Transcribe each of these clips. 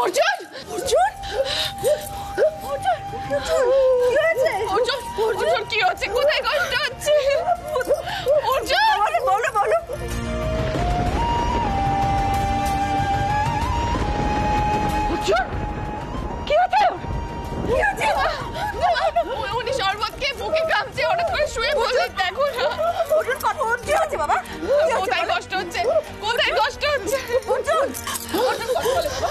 অর্জুন অর্জুন অর্জুন কি হয়েছে? অর্জুন অর্জুন কি হচ্ছে? কোথায় কষ্ট হচ্ছে? অর্জুন বলো বলো। অর্জুন কি হচ্ছে? কি হচ্ছে? উনি শরবতকে বুকে কামছে, হঠাৎ করে শুয়ে পড়লেন। দেখো না অর্জুন কত কি হচ্ছে বাবা? কোথায় কষ্ট হচ্ছে? কোথায় কষ্ট হচ্ছে? অর্জুন অর্জুন কথা বলে বাবা।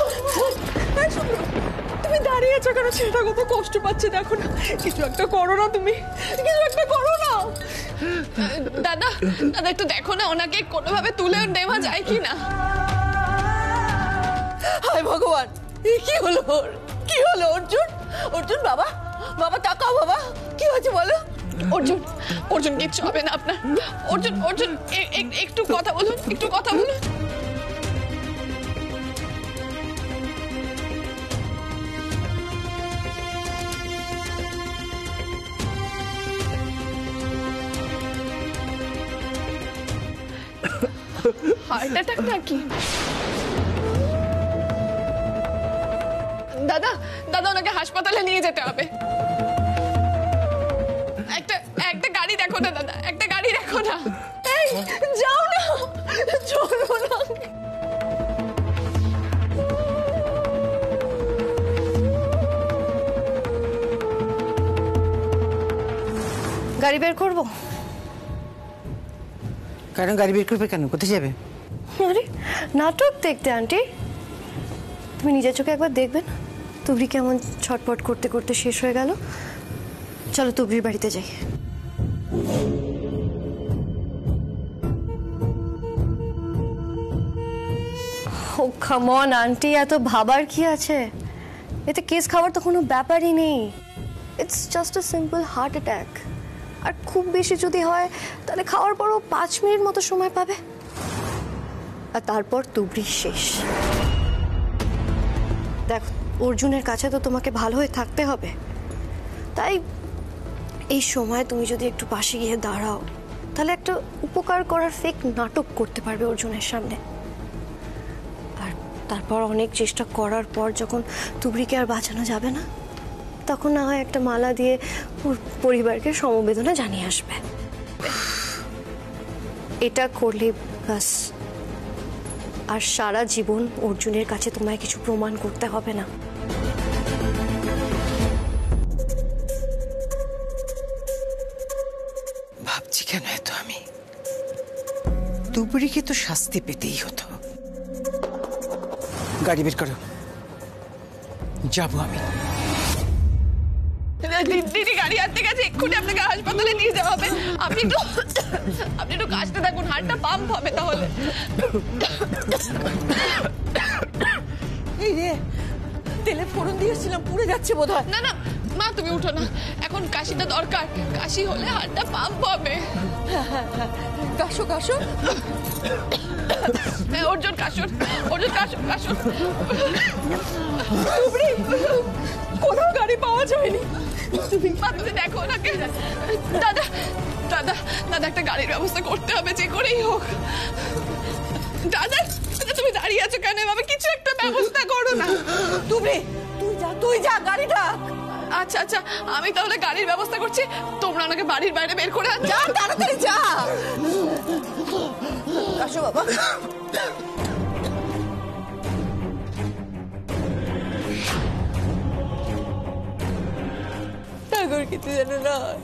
তুমি দাঁড়িয়ে আছো কেন? চিন্তা কত কষ্ট পাচ্ছে দেখো না। কিছু একটা করো না, তুমি কিছু একটা করো না। দাদা দাদা একটু দেখো না, ওনাকে কোনোভাবে তুলে নেওয়া যায় কি না। হায় ভগবান, কি হলো? কি হলো অর্জুন? অর্জুন বাবা বাবা তাকাও বাবা, কি হয়েছে বলো? অর্জুন অর্জুন কিচ্ছু হবে না আপনার। অর্জুন অর্জুন একটু কথা বলুন, একটু কথা বলুন। হার্ট অ্যাটাক নাকি? দাদা দাদা ওনাকে হাসপাতালে নিয়ে যেতে হবে। একটা একটা গাড়ি দেখো না দাদা, একটা গাড়ি দেখো না। এই যাও না, চলো না। গাড়ি বের করবো? কেন গাড়ি বের করবে? কেন, কোথায় যাবে? আরে নাটক দেখতে আন্টি। তুমি নিজের চোখে একবার দেখবে না তুবড়ি কেমন ছটপট করতে করতে শেষ হয়ে গেল। চলো তুবড়ির বাড়িতে যাই। ও কাম অন আন্টি, এত ভাবার কি আছে? এতে কেস খাওয়ার তো কোনো ব্যাপারই নেই। It's just a simple heart attack. আর খুব বেশি যদি হয় তাহলে খাওয়ার পরও 5 মিনিট মতো সময় পাবে, আর তারপর তুবড়ি শেষ। দেখো অর্জুনের কাছে তো তোমাকে ভালো হয়ে থাকতে হবে, তাই এই সময় তুমি যদি একটু পাশে গিয়ে দাঁড়াও তাহলে একটা উপকার করার ফেক নাটক করতে পারবে অর্জুনের সামনে। আর তারপর অনেক চেষ্টা করার পর যখন তুবড়িকে আর বাঁচানো যাবে না, তখন না হয় একটা মালা দিয়ে ওর পরিবারকে সমবেদনা জানিয়ে আসবে। এটা করলে বাস আর সারা জীবন অর্জুনের কাছে তোমায় কিছু প্রমাণ করতে হবে না। ভাবছি কেন এত আমি? তুবড়িকে তো শাস্তি পেতেই হতো। গাড়ি বের করো, যাবো আমি। দিদি গাড়ি আনতে গেছে, এক্ষুনি আপনাকে হাসপাতালে নিয়ে যাওয়া হবে। আপনি একটু কাশতে থাকুন, হার্টটা পাম্প হবে তাহলে। এই রে, তেলে ফোড়ন দিয়েছিলাম, পুড়ে যাচ্ছে বোধহয়। না না মা তুমি উঠো না, এখন কাশিটা দরকার। কাশি হলে হার্টটা পাম্প হবে। কাশো কাশো। অর্জুন কাশুন, অর্জুন কাশুন কাশুন। কোথাও গাড়ি পাওয়া যায়নি। তুমি দেখো ওনাকে। দাদা দাদা দাদা একটা গাড়ির ব্যবস্থা করতে হবে যে করেই হোক। দাদা তুমি দাঁড়িয়ে আছো কেন? এভাবে কিছু একটা ব্যবস্থা করো না। তুই যা গাড়িটা। আচ্ছা আচ্ছা আমি তাহলে গাড়ির ব্যবস্থা করছি, তোমরা ওনাকে বাড়ির বাইরে বের করে যা, তাড়াতাড়ি যা। কাশো বাবা। কিছু যেন না হয়,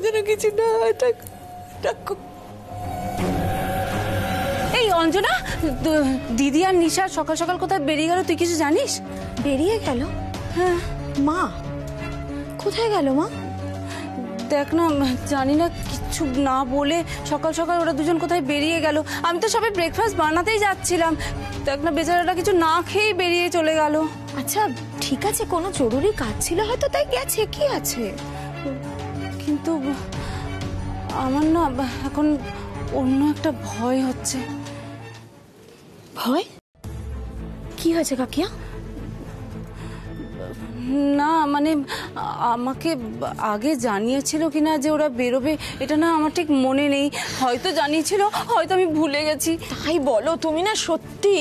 যেন কিছু না হয়। এই অঞ্জনা, দিদি আর নিশা সকাল সকাল কোথায় বেরিয়ে গেল তুই কিছু জানিস? বেরিয়ে গেল? হ্যাঁ। মা কোথায় গেল? মা দেখ না, জানি না, কিচ্ছু না বলে সকাল সকাল ওরা দুজন কোথায় বেরিয়ে গেল। আমি তো সবাই ব্রেকফাস্ট বানাতেই যাচ্ছিলাম, দেখ না বেচারাটা কিছু না খেয়েই বেরিয়ে চলে গেল। আচ্ছা ঠিক আছে, কোনো জরুরি কাজ ছিল হয়তো তাই গেছে, কি আছে। কিন্তু আমার না এখন অন্য একটা ভয় হচ্ছে। ভয়? কি হয়েছে কাকিয়া? না মানে আমাকে আগে জানিয়েছিল কিনা যে ওরা বেরোবে এটা না আমার ঠিক মনে নেই, হয়তো জানিয়েছিল, হয়তো আমি ভুলে গেছি। তাই বলো, তুমি না সত্যি।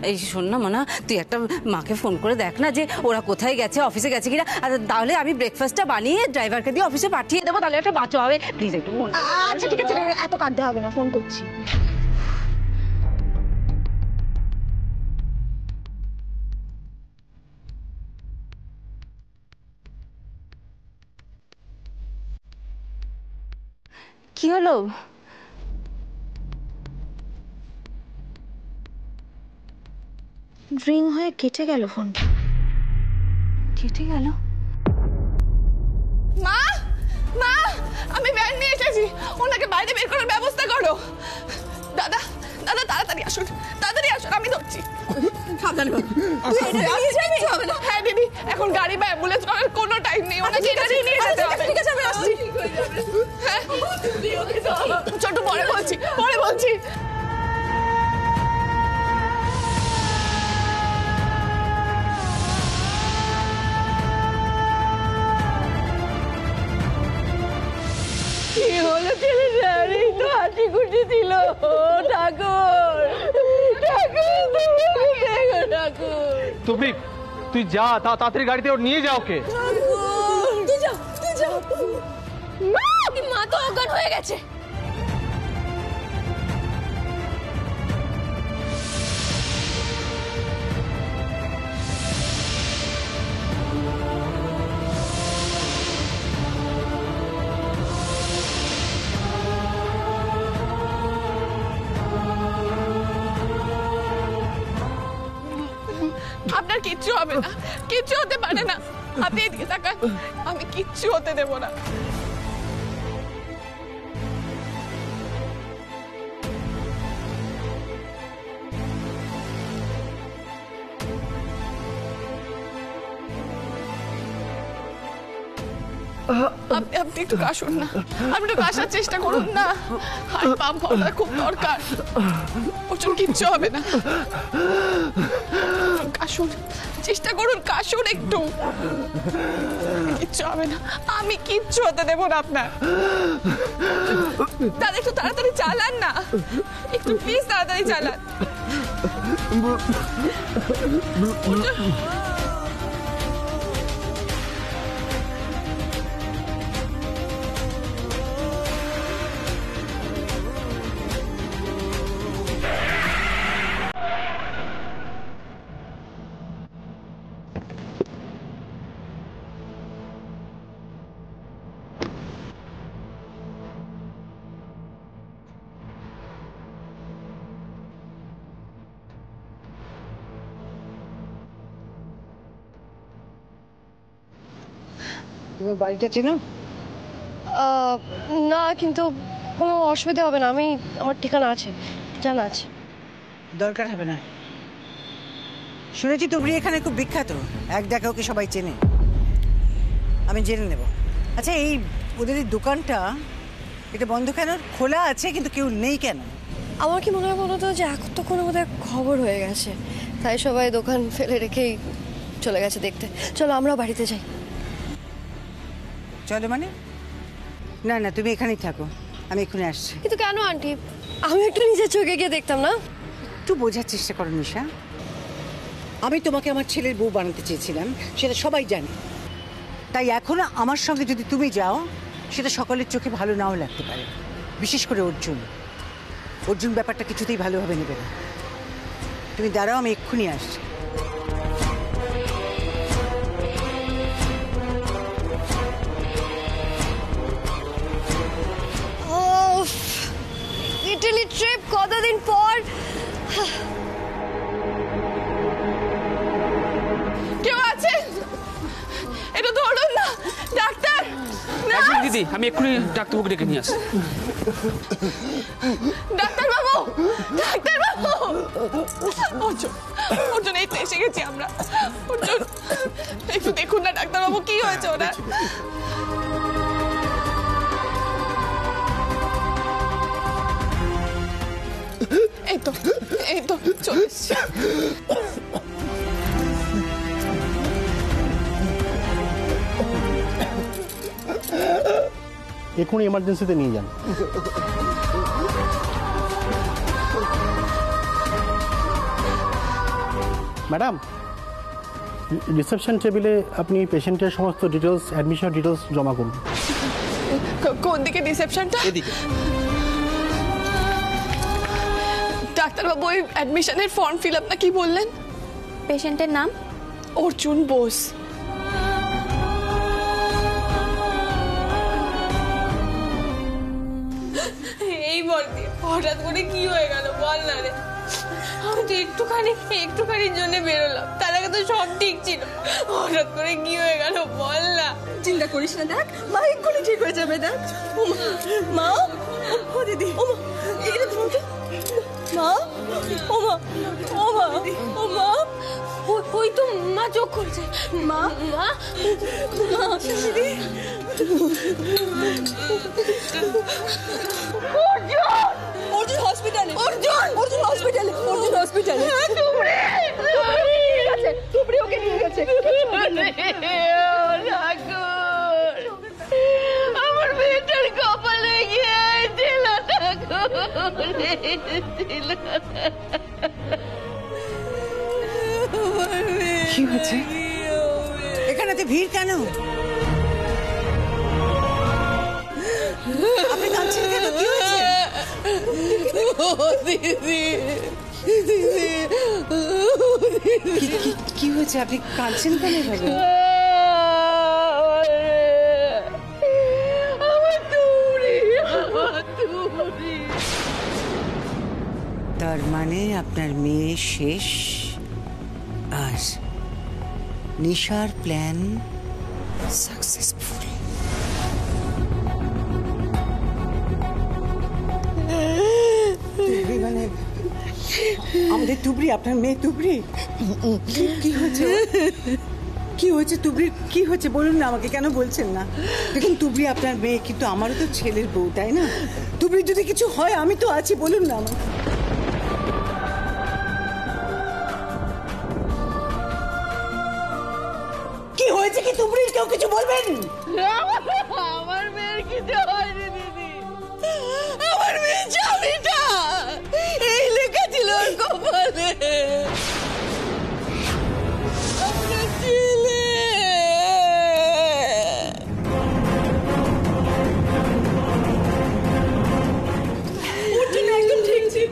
এই শোন না মানা, তুই একটা মাকে ফোন করে দেখ না যে ওরা কোথায় গেছে, অফিসে গেছে কিনা। আর তাহলে আমি ব্রেকফাস্টটা বানিয়ে ড্রাইভারকে দিয়ে অফিসে পাঠিয়ে দেবো, তাহলে একটা বাঁচা হবে। প্লিজ একটু ফোন। আচ্ছা ঠিক আছে, এত কাঁদতে হবে না, ফোন করছি। কি হলো? রিং হয়ে কেটে গেল ফোনটা। কেটে গেল? মা, মা, আমি ভ্যান নিয়ে এসেছি, ওনাকে বাইরে বের করার ব্যবস্থা করো। দাদা, দাদা তাড়াতাড়ি আসুন, তাড়াতাড়ি আসুন, আমি ধরছি। সাবধানে বাবা। হ্যাঁ দিদি, এখন গাড়ি বা অ্যাম্বুলেন্স করার কোনো টাইম নেই, ওনাকে এখানে নিয়ে যেতে হবে। ঠিক আছে, আমি আসছি। হ্যাঁ, ছোট পরে বলছি, পরে বলছি। কি হলো ছেলেটার? এই তো হাঁটি খুঁটি ছিল। ঠাকুর, ঠাকুর, দেখো ঠাকুর। তুমি তুই যা তাড়াতাড়ি গাড়িতে ওর নিয়ে যাও ওকে। তুই যা, তুই যা। মা তো অজ্ঞান হয়ে গেছে। আপনার কিচ্ছু হবে না, কিচ্ছু হতে পারে না। আপনি এদিকে তাকান, আমি কিচ্ছু হতে দেব না। আপনি একটু কাশুন না, আপনি একটু কাশার চেষ্টা করুন না। হার্ট পাম্প হওয়াটা খুব দরকার। ওর কিচ্ছু হবে না, কাশুন, চেষ্টা করুন, কাশুন একটু। কিচ্ছু হবে না, আমি কিচ্ছু হতে দেবো না আপনার। দাদা একটু তাড়াতাড়ি চালান না, একটু প্লিজ তাড়াতাড়ি চালান। তুমি বাড়িটা চেনো? না, কিন্তু কোনো অসুবিধা হবে না, আমার ঠিকানা আছে, জানা আছে। দরকার হবে না। শুনেছি তুমি এখানে খুব বিখ্যাত, এক দেখা ওকে সবাই চেনে। আমি জেনে নেব। আচ্ছা, এই ওদের এই দোকানটা এটা বন্ধ কেন? খোলা আছে কিন্তু কেউ নেই কেন? আমার কি মনে হয় বলো তো, যে এখন তো কোনো বোধহয় খবর হয়ে গেছে, তাই সবাই দোকান ফেলে রেখেই চলে গেছে দেখতে। চলো আমরা বাড়িতে যাই। চলো মানে? না না, তুমি এখানেই থাকো, আমি এক্ষুনি আসছি। কিন্তু কেন আন্টি? আমি একটু নিজের চোখে গিয়ে দেখতাম না? একটু বোঝার চেষ্টা করো নিশা, আমি তোমাকে আমার ছেলের বউ বানাতে চেয়েছিলাম, সেটা সবাই জানে। তাই এখন আমার সঙ্গে যদি তুমি যাও, সেটা সকলের চোখে ভালো নাও লাগতে পারে, বিশেষ করে অর্জুন। অর্জুন ব্যাপারটা কিছুতেই ভালোভাবে নেবে না। তুমি দাঁড়াও, আমি এক্ষুনি আসছি। ইটালি ট্রিপ কতদিন পর। কেউ আছে? এটা ধরুন না, ডাক্তার। দিদি, আমি এক্ষুনি ডাক্তারবাবুকে ডেকে নিয়ে আসি। ডাক্তারবাবু, ডাক্তারবাবু। অর্জুন, অর্জুন, এই তো এসে গেছি আমরা। অর্জুন, একটু দেখুন না ডাক্তারবাবু, কি হয়েছে ওনার? এই তো চলে এসছি। এক্ষুনি এমার্জেন্সিতে নিয়ে যান। ম্যাডাম, রিসেপশন টেবিলে আপনি পেশেন্টের সমস্ত ডিটেলস, অ্যাডমিশন ডিটেলস জমা করুন। কোন দিকে রিসেপশনটা? এদিকে। ডাক্তারবাবু, ওই অ্যাডমিশনের ফর্ম ফিল আপ না কি বললেন? পেশেন্টের নাম অর্জুন বোস। এই বলতে হঠাৎ করে কি হয়ে গেল বল না রে। আমি তো একটুখানির জন্য বেরোলাম, তার আগে তো সব ঠিক ছিল। হঠাৎ করে কি হয়ে গেল বল না। চিন্তা করিস না, দেখ মা এক্ষুনি ঠিক হয়ে যাবে। দেখ মা, ও দিদি, ও মা, ও মা, ও মা, ও মা, ওই তো মা চোখ করছে। মা, মা, দিদি। অর্জুন হসপিটালে, অর্জুন হসপিটালে, অর্জুন হসপিটালে। তুবড়ি ওকে নিয়ে গেছে। আমার মেয়েটার কপালে গিয়েছিল। কি হয়েছে? এখানে তো ভিড় কেন? আপনি কাঁদছেন কেন? কি হয়েছে? কি হয়েছে? আপনি কাঁদছেন কেন এভাবে? তার মানে আপনার মেয়ে শেষ, আর নিশার প্ল্যান সাকসেসফুল। মানে আমাদের তুবড়ি, আপনার মেয়ে তুবড়ি, কি হয়েছে? কি হয়েছে তুবড়ির? কি হয়েছে বলুন না আমাকে, কেন বলছেন না? দেখুন তুবড়ি আপনার মেয়ে, কিন্তু আমারও তো ছেলের বউ, তাই না? তুবড়ির যদি কিছু হয় আমি তো আছি, বলুন না আমাকে। কি হয়েছে কি তুবড়ির? কেউ কিছু বলবেন? আমার মেয়ের কিছু হয়নি দিদি। আমার মেয়ে চাবিটা এই লেখা ছিল ওর কপালে। আমার ছেলে। একদম ঠিক ছিল,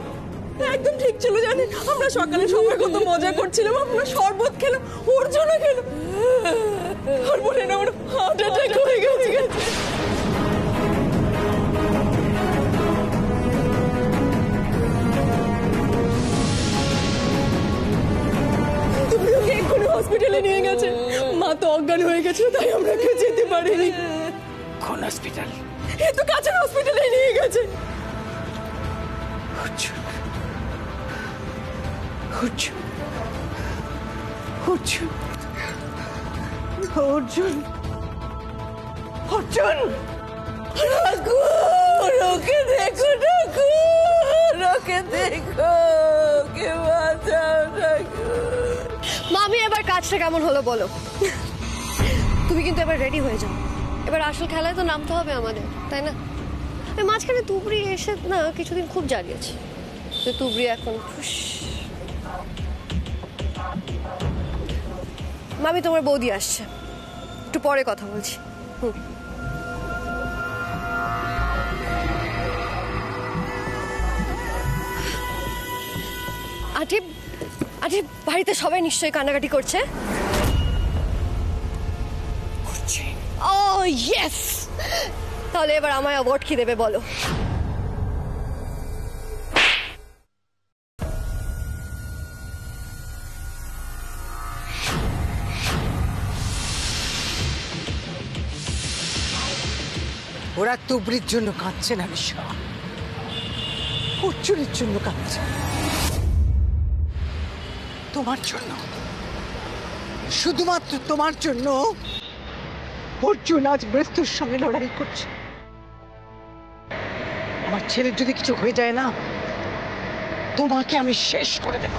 একদম ঠিক ছিল। জানেন আমরা সকালে সবাই কত মজা করছিলাম, আমরা শরবত খেলাম, অর্জুনও খেলো, আর বলে না আমার হার্ট অ্যাটাক হয়ে গেছে। তুমি ওকে এক্ষুনি হসপিটালে নিয়ে গেছে। মা তো অজ্ঞান হয়ে গেছিল, তাই আমরা কেউ যেতে পারিনি। কোন হসপিটাল? এ তো কাছের হসপিটালে নিয়ে গেছে। অর্জুন, অর্জুন, অর্জুন, অর্জুন, অর্জুন। ঠাকুর, ওকে দেখো ঠাকুর, ওকে দেখো, ওকে বাঁচাও ঠাকুর। মামি, এবার কাজটা কেমন হলো বলো? তুমি কিন্তু এবার রেডি হয়ে যাও, এবার আসল খেলায় তো নামতে হবে আমাদের, তাই না? এই মাঝখানে তুবড়ি এসে না কিছুদিন খুব জ্বালিয়েছে, তো তুবড়ি এখন খুশ। মামি, তোমার বৌদি আসছে, একটু পরে কথা বলছি। আরে আরে, বাড়িতে সবাই নিশ্চয়ই কান্নাকাটি করছে। ও ইয়েস, তাহলে এবার আমায় অ্যাওয়ার্ড কি দেবে বলো? ওরা তুবড়ির জন্য কাঁদছে না নিশা, অর্জুনের জন্য কাঁদছে। তোমার জন্য, শুধুমাত্র তোমার জন্য অর্জুন আজ মৃত্যুর সঙ্গে লড়াই করছে। আমার ছেলের যদি কিছু হয়ে যায় না, তোমাকে আমি শেষ করে দেব।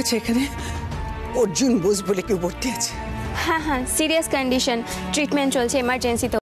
আছে এখানে? অর্জুন বোস বলে কেউ ভর্তি আছে? হ্যাঁ হ্যাঁ, সিরিয়াস কন্ডিশন, ট্রিটমেন্ট চলছে এমার্জেন্সিতে।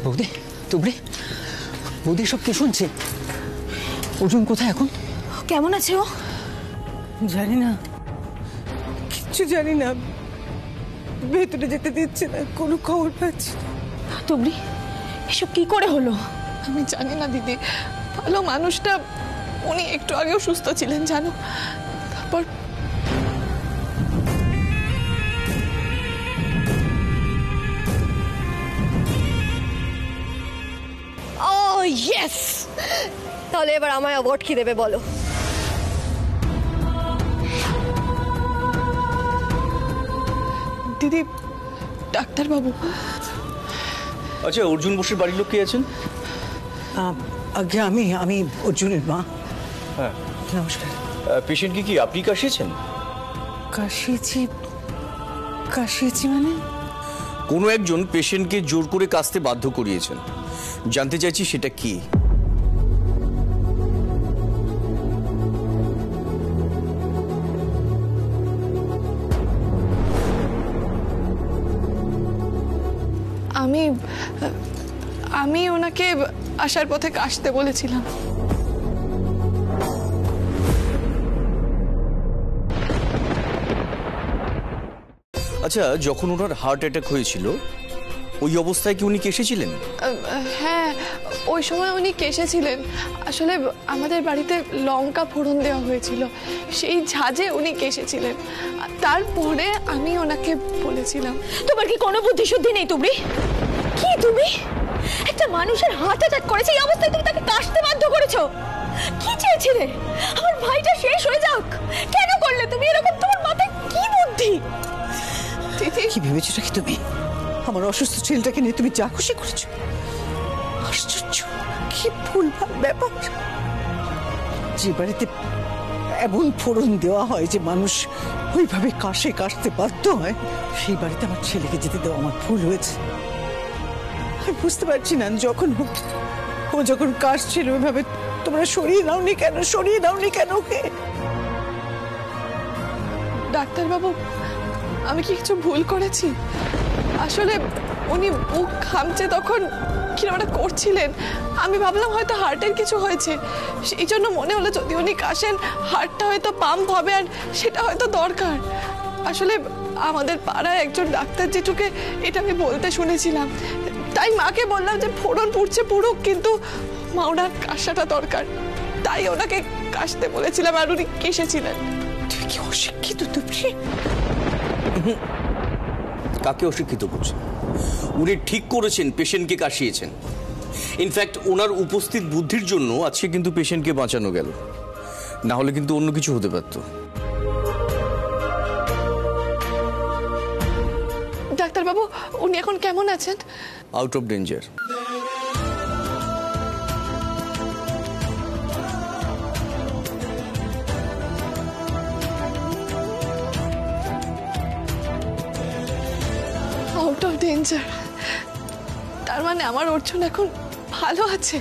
বৌদি, তুবড়ি, বৌদি সব কি শুনছে? অর্জুন কোথায় এখন? কেমন আছে ও? জানি না, কিচ্ছু জানি না। ভেতরে যেতে দিচ্ছে না, কোনো খবর পাচ্ছি না। তুবড়ি, এসব কি করে হলো? আমি জানি না দিদি, ভালো মানুষটা, উনি একটু আগেও সুস্থ ছিলেন জানো, তারপর ইয়েস, তাহলে এবার আমায় অ্যাওয়ার্ড কি দেবে বলো? দিদি, ডাক্তারবাবু। আচ্ছা, অর্জুন বোসের বাড়ির লোক কে আছেন? আগে আমি অর্জুনের মা। হ্যাঁ, নমস্কার। পেশেন্টকে কি আপনি কাশিয়েছেন? কাশিয়েছি মানে? কোনো একজন পেশেন্টকে জোর করে কাশতে বাধ্য করিয়েছেন, জানতে চাইছি সেটা কি? আমি ওনাকে আসার পথে কাশতে বলেছিলাম। আচ্ছা, যখন ওনার হার্ট অ্যাটাক হয়েছিল ওই অবস্থায় কি উনি কেসেছিলেন? হ্যাঁ, ওই সময় উনি কেসেছিলেন। আসলে আমাদের বাড়িতে লঙ্কা ফোড়ন দেওয়া হয়েছিল, সেই ঝাঁজে উনি কেসেছিলেন। তারপরে আমি ওনাকে বলেছিলাম। তোমার কি কোনো বুদ্ধি শুদ্ধি নেই তুবড়ি? কি তুমি একটা মানুষের হার্ট অ্যাটাক করেছে, এই অবস্থায় তুমি তাকে কাশতে বাধ্য করেছো? কি চেয়েছিলে? আমার ভাইটা শেষ হয়ে যাক? কেন করলে তুমি এরকম? তোমার মাথায় কি বুদ্ধি? কি ভেবেছো কি তুমি? আমার অসুস্থ ছেলেটাকে নিয়ে তুমি যা খুশি করেছো। আশ্চর্য, কি ভুলভাল ব্যাপার। যে বাড়িতে এমন ফোড়ন দেওয়া হয় যে মানুষ ওইভাবে কাশতে বাধ্য হয়, সেই বাড়িতে আমার ছেলেকে যেতে দেওয়া আমার ভুল হয়েছে। আমি বুঝতে পারছি না, ও যখন কাশছিল ওইভাবে তোমরা সরিয়ে দাওনি কেন ওকে? ডাক্তারবাবু, আমি কি কিছু ভুল করেছি? আসলে উনি বুক ঘামছে তখন কিরকম একটা করছিলেন, আমি ভাবলাম হয়তো হার্টের কিছু হয়েছে, সেই জন্য মনে হলো যদি উনি কাশেন হার্টটা হয়তো পাম্প হবে আর সেটা হয়তো দরকার। আসলে আমাদের পাড়ায় একজন ডাক্তার জেঠুকে এটা আমি বলতে শুনেছিলাম, তাই মাকে বললাম যে ফোড়ন পুড়ছে পুড়ুক, কিন্তু মা ওনার কাশাটা দরকার, তাই ওনাকে কাশতে বলেছিলাম আর উনি কেসেছিলেন। তুই কি অশিক্ষিত তুমি? কাকে অশিক্ষিত করছেন? উনি ঠিক করেছেন, পেশেন্টকে কাশিয়েছেন। ইনফ্যাক্ট ওনার উপস্থিত বুদ্ধির জন্য আজকে কিন্তু পেশেন্টকে বাঁচানো গেল, না হলে কিন্তু অন্য কিছু হতে পারত। ডাক্তারবাবু উনি এখন কেমন আছেন? Out of danger. Out of danger, তার মানে আমার অর্জুন এখন ভালো আছে।